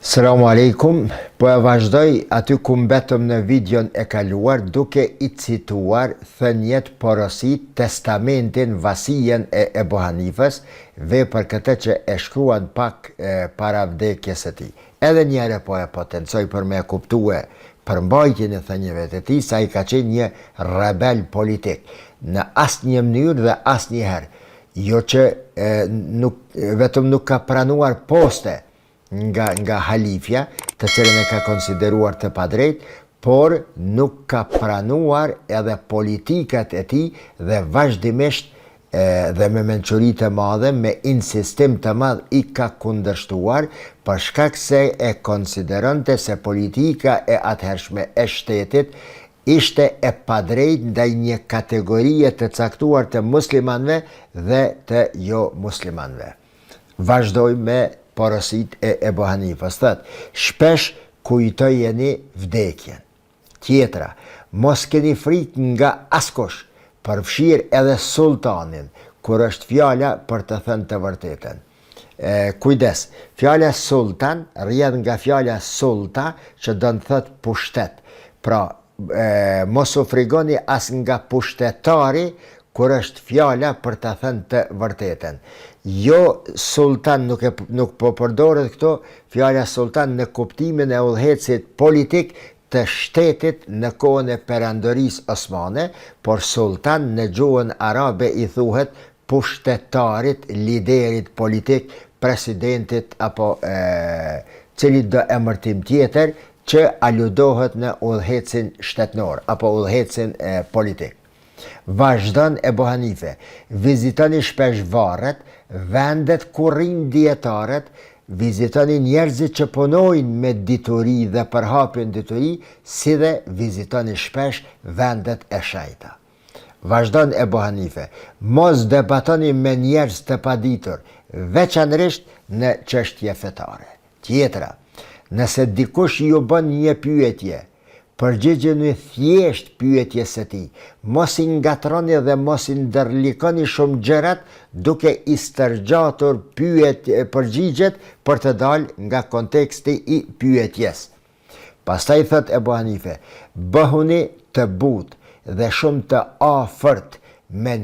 Selamu alaikum, po e vazhdoj aty ku mbetëm në videon e kaluar duke I cituar thënjet, porosit, testamentin, vasijen e Ebu Hanifës, për këtë që e shkruan pak para vdekjes së tij. Edhe njëre po e potencoj për me kuptue përmbajtjen e thënjeve të tij, sa I ka qenë një rebel politik në asnjë mënyrë dhe asnjëherë, jo që vetëm nuk ka pranuar poste nga halifja, të cilën e ka konsideruar të padrejt, por nuk ka pranuar edhe politikat e tij dhe vazhdimisht dhe me mençuri të madhe, me insistim të madh I ka kundërshtuar për shkak se e konsideronte se politika e atëhershme e shtetit ishte e padrejt ndaj një kategorie të caktuar të muslimanëve dhe të jo muslimanëve. Vazhdoj me porosit e Ebu Hanifës. Thot, shpesh kujtojeni vdekjen. Tjetra, mos keni frikë nga askush, përfshirë edhe sultanin, kur është fjala për të thënë të vërtetën. Kujdes, fjala sultan rrjedh nga fjala sulta, që do të thotë pushtet. Pra, mos u frigoni as nga pushtetari, kur është fjala për të thënë të vërtetën. Jo sultan nuk po përdoret këto fjala sultan në kuptimin e udhëhecit politik të shtetit në kohën e perandorisë osmane, por sultan në gjuhën arabe I thuhet pushtetarit, liderit politik, presidentit apo cili do emërtim tjetër që aludohet në udhëhecin shtetnor apo udhëhecin politik. Vazhdon Ebu Hanife, vizitoni shpesh varret, vendet ku rrin dietarët, vizitoni njerëzit që punojnë me dituri dhe përhapin dituri, si dhe vizitoni shpesh vendet e shenjta. Vazhdon Ebu Hanife, mos debatoni me njerëz të paditur, veçanërisht në çështje fetare. Tjetra, nëse dikush ju bën një pyetje, përgjigjeni thjesht pyetjes së tij. Mos I ngatroni dhe mos I ndërlikoni shumë gjërat duke I stërgjatur përgjigjet për të dalë nga konteksti I pyetjes. Pastaj thot Ebu Hanife, bëhuni të butë dhe shumë të afërt me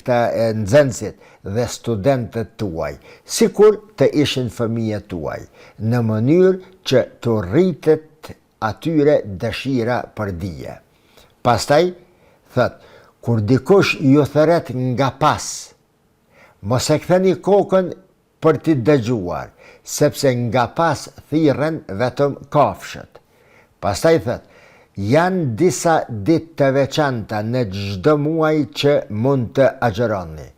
këta nxënësit dhe studentët tuaj, sikur të ishin fëmijët tuaj, në mënyrë që të rritet atyre dëshira për dije. Pastaj, thot, kur dikush ju theret nga pas, mos e ktheni kokën për t'i dëgjuar, sepse nga pas thirren vetëm kafshët. Pastaj thot, janë disa ditë të veçanta në çdo muaj që mund të agjeroni.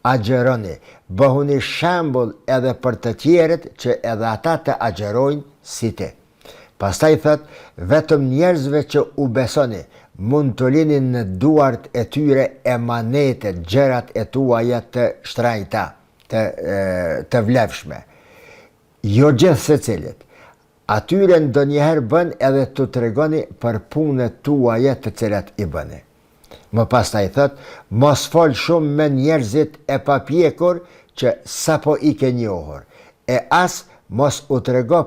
Agjeroni, bëhuni shembull edhe për të tjerët që edhe ata të agjerojnë si ti. Pastaj thot, vetëm njerëzve që u besoni, mund të lini në duart e tyre emanetet, gjërat e tuaja të shtrajta, të vlefshme. Jo gjithë secilit. Atyre ndonjëherë bën edhe të tregoni për punët tuaja të cilat I bëni. Më pastaj thot, mos fol shumë me njerëzit e papjekur që sapo I ke njohur, e as mos u trego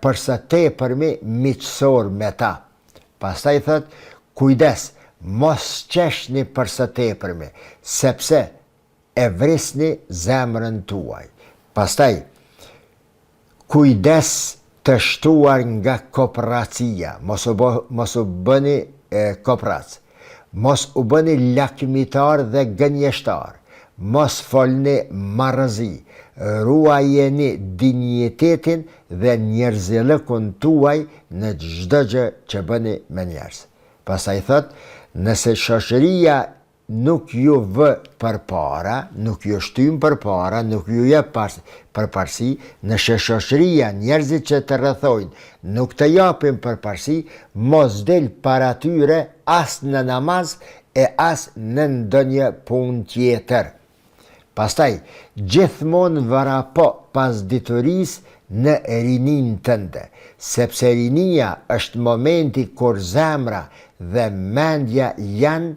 përsa tepërmi miqësor me ta. Pastaj thot, kujdes, mos qeshni përsa tepërmi, sepse e vrisni zemrën tuaj. Pastaj, kujdes të shtuar nga kooperacia, mos u bëni kooperac, mos u bëni lakmitar dhe gënjeshtar, mos folni marrëzi, ruajeni dinjitetin dhe njerëzilëkun tuaj në çdo gjë që bëni me njerëz. Pastaj thot, nëse shoqëria nuk ju vë përpara, nuk ju shtyn përpara, nuk ju jep përparësi, nëse shoqëria, njerëzit që të rrethojnë nuk të japin përparësi, mos del para tyre as në namaz e as në ndonjë punë tjetër. Pastaj, gjithmonë varapo pas diturisë në rinin tënde, sepse rinia është momenti kur zemra dhe mendja janë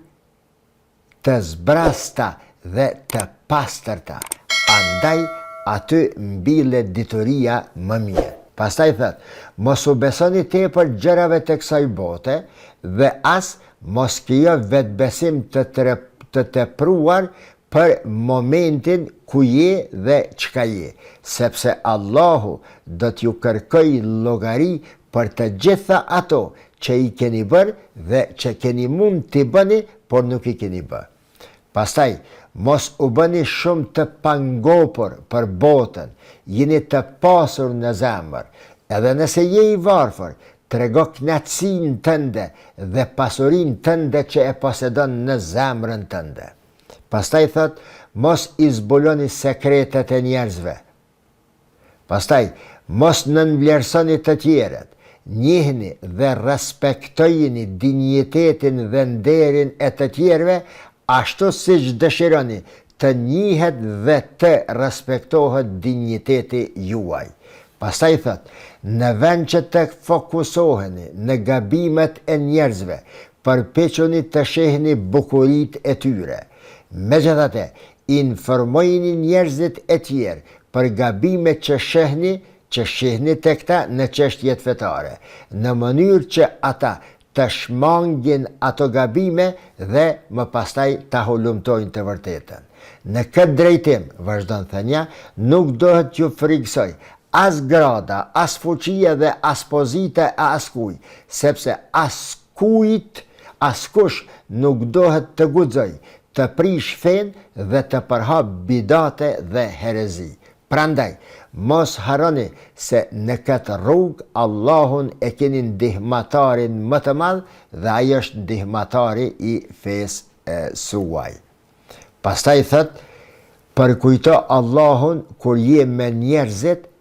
të zbrasta dhe të pastërta. Andaj aty mbillet dituria më mirë. Pastaj thot, mos u besoni tepër gjërave të kësaj bote dhe as mos krijo vetbesim të tepruar për momentin ku je dhe çka je, sepse Allahu do t'ju kërkoj llogari për të gjitha ato që i keni bërë dhe që keni mund t'i bëni, por nuk i keni bërë. Pastaj, mos u bëni shumë të pangopur për botën, jeni të pasur në zemër, edhe nëse je i varfër, trego kënaqësinë tënde dhe pasurinë tënde që e posedon në zemrën tënde. Pastaj thot, mos i zbuloni sekretet e njerëzve. Pastaj, mos nënvlerësoni të tjerët, njihni dhe respektojini dinjitetin dhe nderin e të tjerëve, ashtu siç dëshironi të njihet dhe të respektohet dinjiteti juaj. Pastaj thot, në vend që të fokusoheni në gabimet e njerëzve, përpiquni të shihni bukuritë e tyre. Megjithatë, informojini njerëzit e tjerë për gabimet që shihni tek ta në çështjet fetare, në mënyrë që ata të shmangin ato gabime dhe më pastaj ta hulumtojnë të vërtetën. Në këtë drejtim, vazhdon thënia, nuk dohet t'ju frikësoj as grada, as fuqia dhe as pozita e askuj, sepse askush nuk dohet të guxoj, të prish fen dhe të përhap bidate dhe herezi. Prandaj, mos harroni se në këtë rrugë Allahun e keni ndihmatarin më të madh dhe ai është ndihmatari i fesë suaj. Pastaj thot, përkujto Allahun kur je me njerëzit,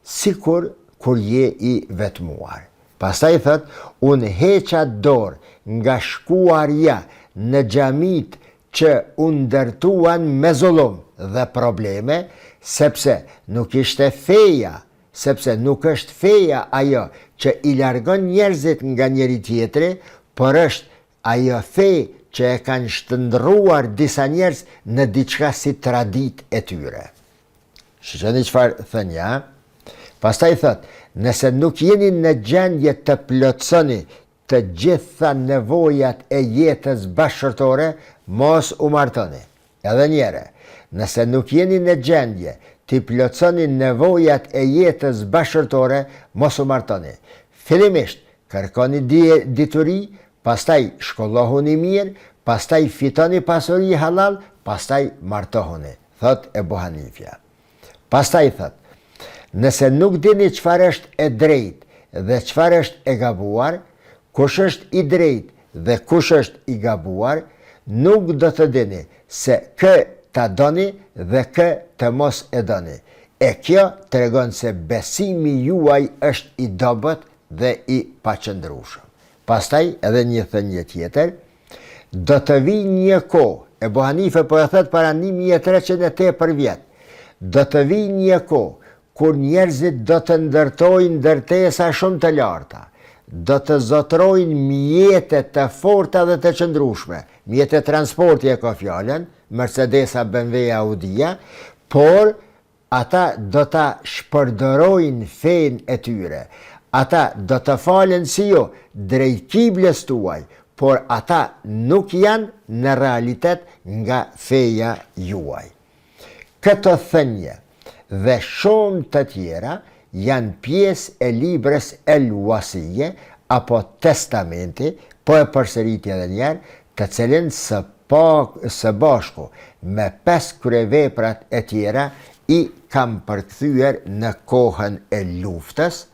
sikur kur je i vetmuar. Pastaj thot, unë heqa dorë nga shkuarja në xhamit që u ndërtuan me zullum dhe probleme, sepse nuk është feja ajo që i largon njerëzit nga njëri tjetri, por është ajo fe që e kanë shndërruar disa njerëz në diçka si tradit e tyre. Shikoni çfarë thënë ja? Pastaj thot, nëse nuk jeni në gjendje të plotsoni të gjitha nevojat e jetës bashkëtorë, mos u martoni. Edhe njëre, nëse nuk jeni në gjendje të plotsoni nevojat e jetës bashkëtorë, mos u martoni. Fillimisht, kërkoni dituri, pastaj shkollohuni mirë, pastaj fitoni pasuri halal, pastaj martohuni, thot Ebu Hanifja. Pastaj thot, nëse nuk dini çfarë është e drejtë dhe çfarë është e gabuar, kush është i drejtë dhe kush është i gabuar, nuk do të dini se kë ta doni dhe kë të mos e doni. E kjo tregon se besimi juaj është i dobët dhe i paqëndrueshëm. Pastaj edhe një thënie tjetër, do të vijë një kohë, Ebu Hanife po e thot para 1300 vjet, do të vijë një kohë kur njerëzit do të ndërtojnë ndërtesa shumë të larta, do të zotrojnë mjetet të forta dhe të qëndrueshme, mjetet transporti e ka fjalën, Mercedesa, BMW, Audia, por ata do të shpërdorojnë fen e tyre, ata do të falen si jo drejt kiblës tuaj, por ata nuk janë në realitet nga feja juaj. Këto thënie dhe shumë të tjera janë pjesë e librës El Wasije apo testamenti, po e përsëriti edhe njerë, të cilin së bashku me 5 kryeveprat e tjera i kam përkthyer në kohën e luftës,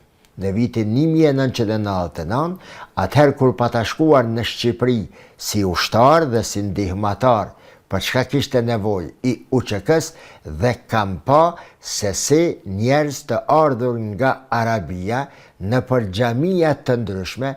në vitin 1999, atëherë kur pata shkuar në Shqipëri si ushtar dhe si ndihmatar për çka kishte nevojë i UÇK-s dhe kam pa se si njerëz të ardhur nga Arabia në për xhamia të ndryshme,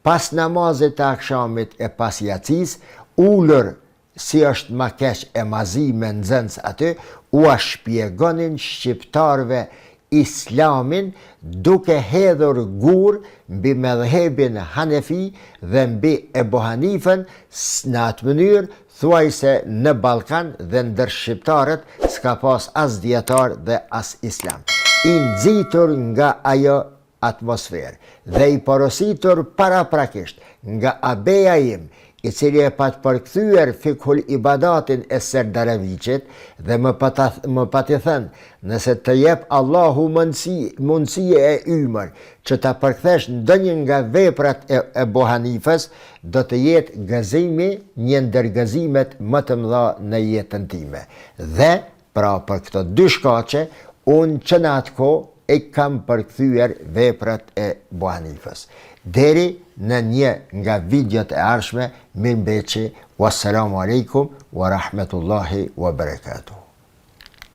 pas namazit të akşamit e pas jacis, ulur si është ma keq e mazi me nxënës aty, u shpjegonin shqiptarve Islamin duke hedhur gur mbi medhhebin Hanefi dhe mbi Ebu Hanifën në atë mënyrë thuajse në Ballkan dhe ndër shqiptarët s'ka pas as dietar dhe as islam. I nxitur nga ajo atmosferë dhe i porositur paraprakisht nga abeja im, i cili e pat përkthyer Fikhul Ibadatin e Serdareviqit dhe më pati thënë, nëse të jep Allahu mundësi e ymër që ta përkthesh ndonjë nga veprat e Ebu Hanifës, do të jetë gëzimi një ndër gëzimet më të mëdha në jetën time. Dhe pra për këto dy shkaqe, unë që në atë kohë e kam përkthyer veprat e Ebu Hanifës. Deri në një nga videot e ardhshme, mirëmbëjtje, wassalamu alaikum wa rahmetullahi wa barakatuh.